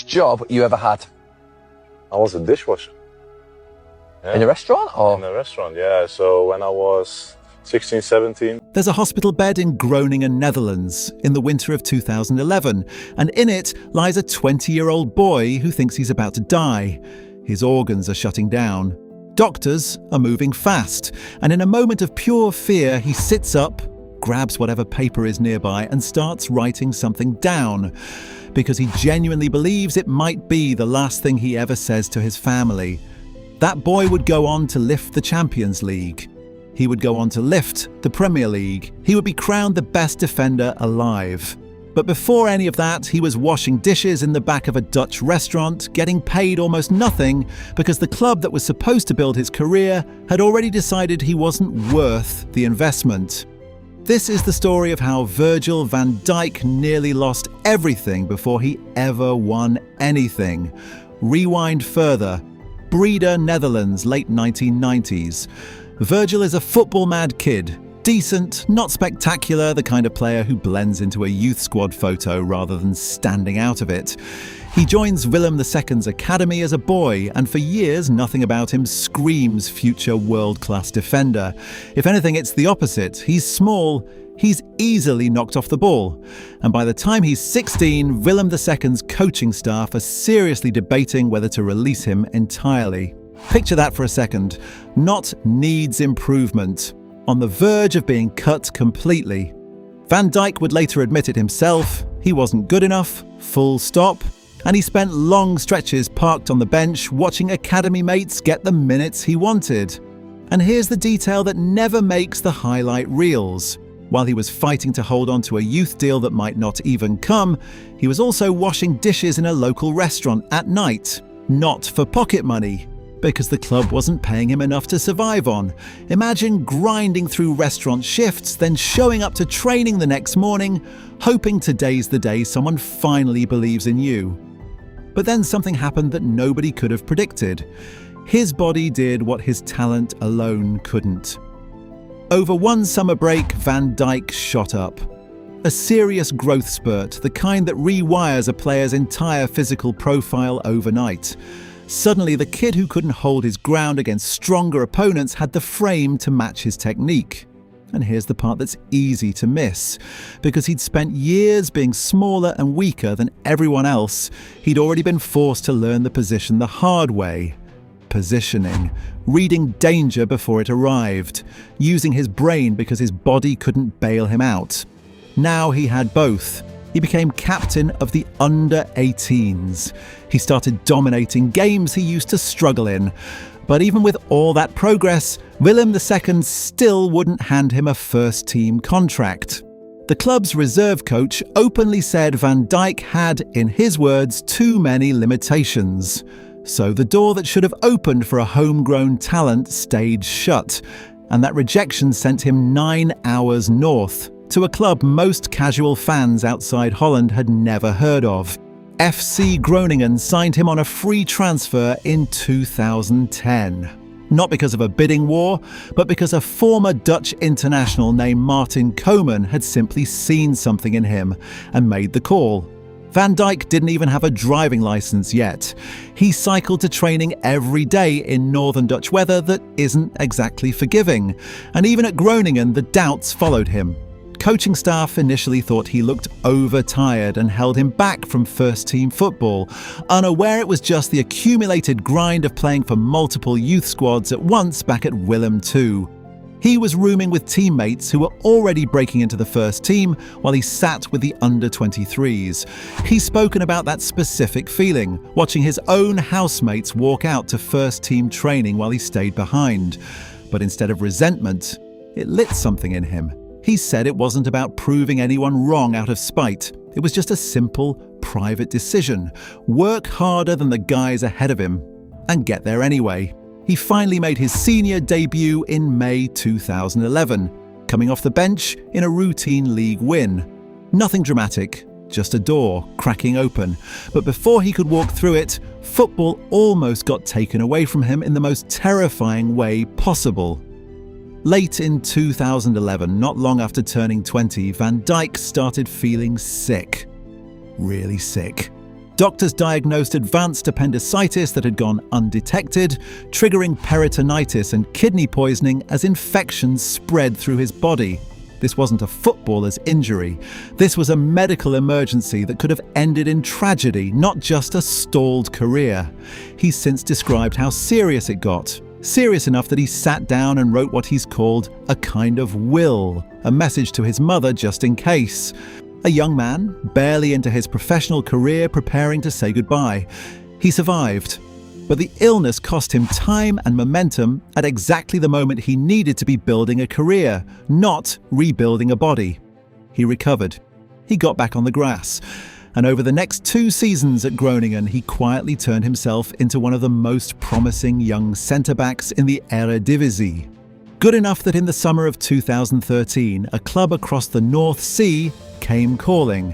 first job you ever had? I was a dishwasher. Yeah. In a restaurant? Or? In a restaurant, yeah. So when I was 16, 17. There's a hospital bed in Groningen, Netherlands, in the winter of 2011, and in it lies a 20-year-old boy who thinks he's about to die. His organs are shutting down. Doctors are moving fast, and in a moment of pure fear, he sits up, grabs whatever paper is nearby, and starts writing something down, because he genuinely believes it might be the last thing he ever says to his family. That boy would go on to lift the Champions League. He would go on to lift the Premier League. He would be crowned the best defender alive. But before any of that, he was washing dishes in the back of a Dutch restaurant, getting paid almost nothing because the club that was supposed to build his career had already decided he wasn't worth the investment. This is the story of how Virgil van Dijk nearly lost everything before he ever won anything. Rewind further. Breda, Netherlands, late 1990s. Virgil is a football-mad kid. Decent, not spectacular, the kind of player who blends into a youth squad photo rather than standing out of it. He joins Willem II's academy as a boy, and for years nothing about him screams future world-class defender. If anything, it's the opposite. He's small, he's easily knocked off the ball. And by the time he's 16, Willem II's coaching staff are seriously debating whether to release him entirely. Picture that for a second. Not needs improvement. On the verge of being cut completely. Van Dijk would later admit it himself. He wasn't good enough, full stop. And he spent long stretches parked on the bench watching academy mates get the minutes he wanted. And here's the detail that never makes the highlight reels. While he was fighting to hold on to a youth deal that might not even come, he was also washing dishes in a local restaurant at night. Not for pocket money, because the club wasn't paying him enough to survive on. Imagine grinding through restaurant shifts, then showing up to training the next morning, hoping today's the day someone finally believes in you. But then something happened that nobody could have predicted. His body did what his talent alone couldn't. Over one summer break, Van Dijk shot up. A serious growth spurt, the kind that rewires a player's entire physical profile overnight. Suddenly, the kid who couldn't hold his ground against stronger opponents had the frame to match his technique. And here's the part that's easy to miss. Because he'd spent years being smaller and weaker than everyone else, he'd already been forced to learn the position the hard way. Positioning. Reading danger before it arrived. Using his brain because his body couldn't bail him out. Now he had both. He became captain of the under-18s. He started dominating games he used to struggle in. But even with all that progress, Willem II still wouldn't hand him a first-team contract. The club's reserve coach openly said Van Dijk had, in his words, too many limitations. So the door that should have opened for a homegrown talent stayed shut, and that rejection sent him 9 hours north, to a club most casual fans outside Holland had never heard of. FC Groningen signed him on a free transfer in 2010. Not because of a bidding war, but because a former Dutch international named Martin Koeman had simply seen something in him and made the call. Van Dijk didn't even have a driving license yet. He cycled to training every day in northern Dutch weather that isn't exactly forgiving. And even at Groningen, the doubts followed him. Coaching staff initially thought he looked overtired and held him back from first-team football, unaware it was just the accumulated grind of playing for multiple youth squads at once back at Willem II. He was rooming with teammates who were already breaking into the first team while he sat with the under-23s. He's spoken about that specific feeling, watching his own housemates walk out to first-team training while he stayed behind. But instead of resentment, it lit something in him. He said it wasn't about proving anyone wrong out of spite. It was just a simple, private decision. Work harder than the guys ahead of him and get there anyway. He finally made his senior debut in May 2011, coming off the bench in a routine league win. Nothing dramatic, just a door cracking open. But before he could walk through it, football almost got taken away from him in the most terrifying way possible. Late in 2011, not long after turning 20, Van Dijk started feeling sick. Really sick. Doctors diagnosed advanced appendicitis that had gone undetected, triggering peritonitis and kidney poisoning as infections spread through his body. This wasn't a footballer's injury. This was a medical emergency that could have ended in tragedy, not just a stalled career. He's since described how serious it got. Serious enough that he sat down and wrote what he's called a kind of will, a message to his mother just in case. A young man, barely into his professional career, preparing to say goodbye. He survived. But the illness cost him time and momentum at exactly the moment he needed to be building a career, not rebuilding a body. He recovered. He got back on the grass. And over the next 2 seasons at Groningen, he quietly turned himself into one of the most promising young centre-backs in the Eredivisie. Good enough that in the summer of 2013, a club across the North Sea came calling.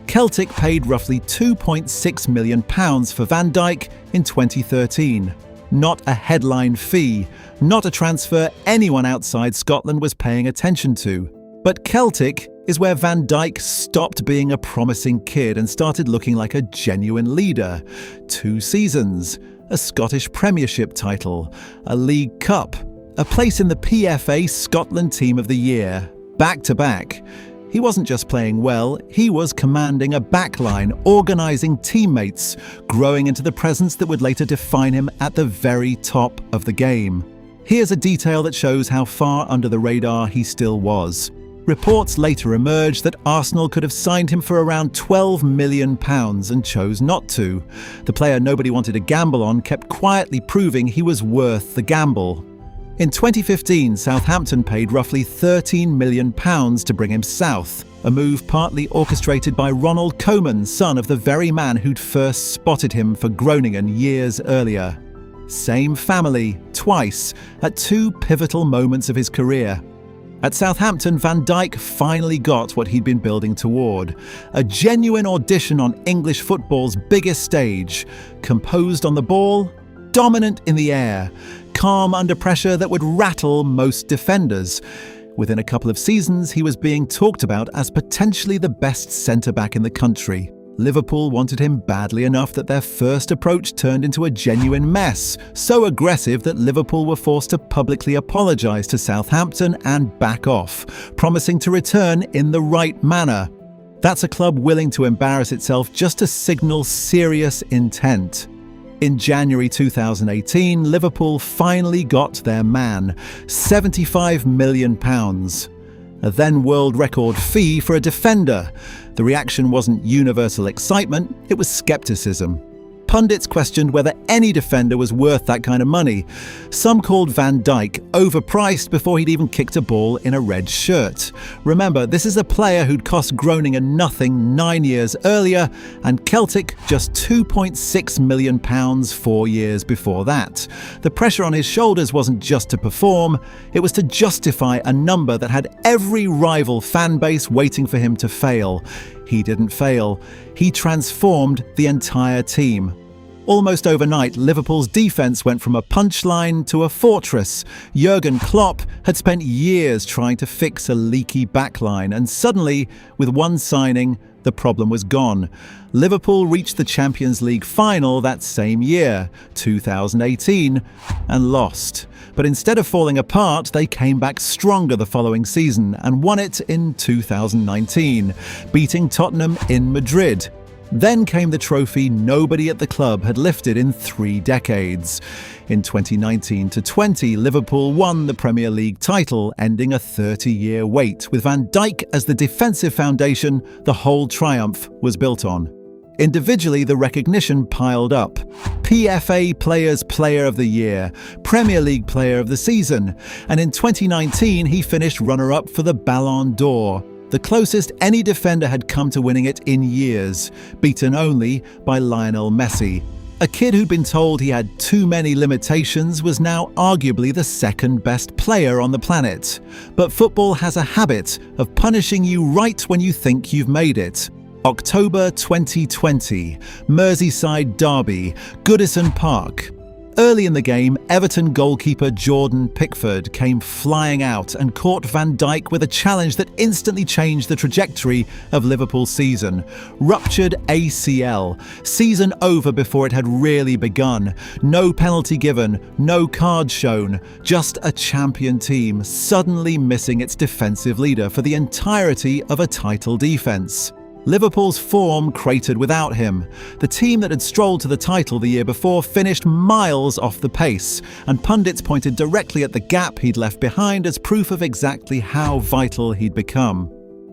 Celtic paid roughly £2.6 million for Van Dijk in 2013. Not a headline fee, not a transfer anyone outside Scotland was paying attention to. But Celtic is where Van Dijk stopped being a promising kid and started looking like a genuine leader. 2 seasons, a Scottish Premiership title, a League Cup, a place in the PFA Scotland Team of the Year, back to back. He wasn't just playing well, he was commanding a backline, organising teammates, growing into the presence that would later define him at the very top of the game. Here's a detail that shows how far under the radar he still was. Reports later emerged that Arsenal could have signed him for around £12 million and chose not to. The player nobody wanted to gamble on kept quietly proving he was worth the gamble. In 2015, Southampton paid roughly £13 million to bring him south, a move partly orchestrated by Ronald Koeman, son of the very man who'd first spotted him for Groningen years earlier. Same family, twice, at 2 pivotal moments of his career. At Southampton, Van Dijk finally got what he'd been building toward. A genuine audition on English football's biggest stage, composed on the ball, dominant in the air, calm under pressure that would rattle most defenders. Within a couple of seasons, he was being talked about as potentially the best centre-back in the country. Liverpool wanted him badly enough that their first approach turned into a genuine mess, so aggressive that Liverpool were forced to publicly apologise to Southampton and back off, promising to return in the right manner. That's a club willing to embarrass itself just to signal serious intent. In January 2018, Liverpool finally got their man, £75 million. A then world record fee for a defender. The reaction wasn't universal excitement, it was skepticism. Pundits questioned whether any defender was worth that kind of money. Some called Van Dijk overpriced before he'd even kicked a ball in a red shirt. Remember, this is a player who'd cost Groningen nothing 9 years earlier, and Celtic just £2.6 million 4 years before that. The pressure on his shoulders wasn't just to perform, it was to justify a number that had every rival fan base waiting for him to fail. He didn't fail. He transformed the entire team. Almost overnight, Liverpool's defence went from a punchline to a fortress. Jurgen Klopp had spent years trying to fix a leaky backline, and suddenly, with one signing, the problem was gone. Liverpool reached the Champions League final that same year, 2018, and lost. But instead of falling apart, they came back stronger the following season and won it in 2019, beating Tottenham in Madrid. Then came the trophy nobody at the club had lifted in 3 decades. In 2019-20, Liverpool won the Premier League title, ending a 30-year wait. With Van Dijk as the defensive foundation, the whole triumph was built on. Individually, the recognition piled up. PFA Players Player of the Year, Premier League Player of the Season, and in 2019 he finished runner-up for the Ballon d'Or, the closest any defender had come to winning it in years, beaten only by Lionel Messi. A kid who'd been told he had too many limitations was now arguably the second best player on the planet. But football has a habit of punishing you right when you think you've made it. October 2020, Merseyside derby, Goodison Park. Early in the game, Everton goalkeeper Jordan Pickford came flying out and caught Van Dijk with a challenge that instantly changed the trajectory of Liverpool's season. Ruptured ACL. Season over before it had really begun. No penalty given, no card shown. Just a champion team suddenly missing its defensive leader for the entirety of a title defence. Liverpool's form cratered without him. The team that had strolled to the title the year before finished miles off the pace, and pundits pointed directly at the gap he'd left behind as proof of exactly how vital he'd become.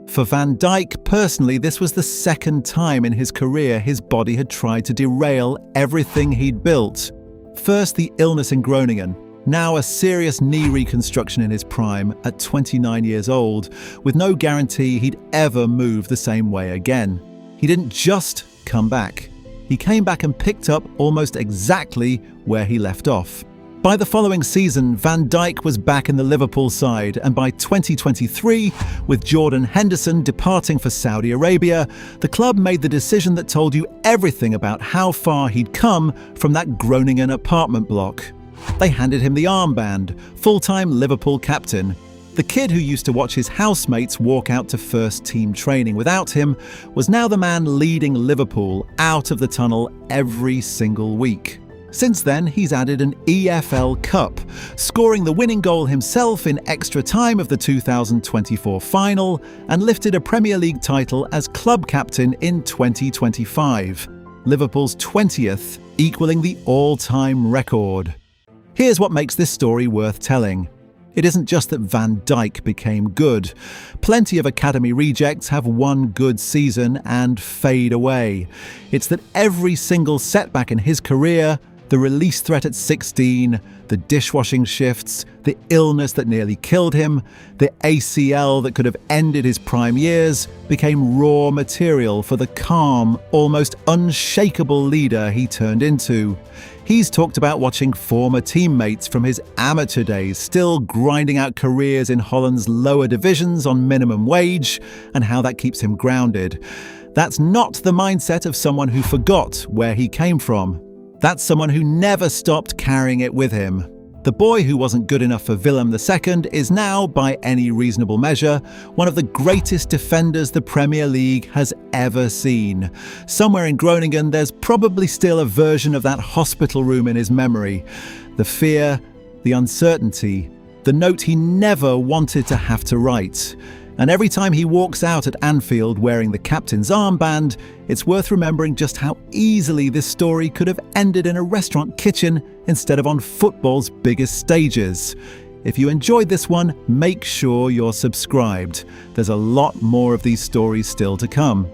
For Van Dijk personally, this was the second time in his career his body had tried to derail everything he'd built. First, the illness in Groningen. Now a serious knee reconstruction in his prime at 29 years old, with no guarantee he'd ever move the same way again. He didn't just come back. He came back and picked up almost exactly where he left off. By the following season, Van Dijk was back in the Liverpool side, and by 2023, with Jordan Henderson departing for Saudi Arabia, the club made the decision that told you everything about how far he'd come from that Groningen apartment block. They handed him the armband, full-time Liverpool captain. The kid who used to watch his housemates walk out to first team training without him was now the man leading Liverpool out of the tunnel every single week. Since then, he's added an EFL Cup, scoring the winning goal himself in extra time of the 2024 final, and lifted a Premier League title as club captain in 2025. Liverpool's 20th, equaling the all-time record. Here's what makes this story worth telling. It isn't just that Van Dijk became good. Plenty of academy rejects have one good season and fade away. It's that every single setback in his career, the release threat at 16, the dishwashing shifts, the illness that nearly killed him, the ACL that could have ended his prime years, became raw material for the calm, almost unshakable leader he turned into. He's talked about watching former teammates from his amateur days still grinding out careers in Holland's lower divisions on minimum wage, and how that keeps him grounded. That's not the mindset of someone who forgot where he came from. That's someone who never stopped carrying it with him. The boy who wasn't good enough for Willem II is now, by any reasonable measure, one of the greatest defenders the Premier League has ever seen. Somewhere in Groningen, there's probably still a version of that hospital room in his memory. The fear, the uncertainty, the note he never wanted to have to write. And every time he walks out at Anfield wearing the captain's armband, it's worth remembering just how easily this story could have ended in a restaurant kitchen instead of on football's biggest stages. If you enjoyed this one, make sure you're subscribed. There's a lot more of these stories still to come.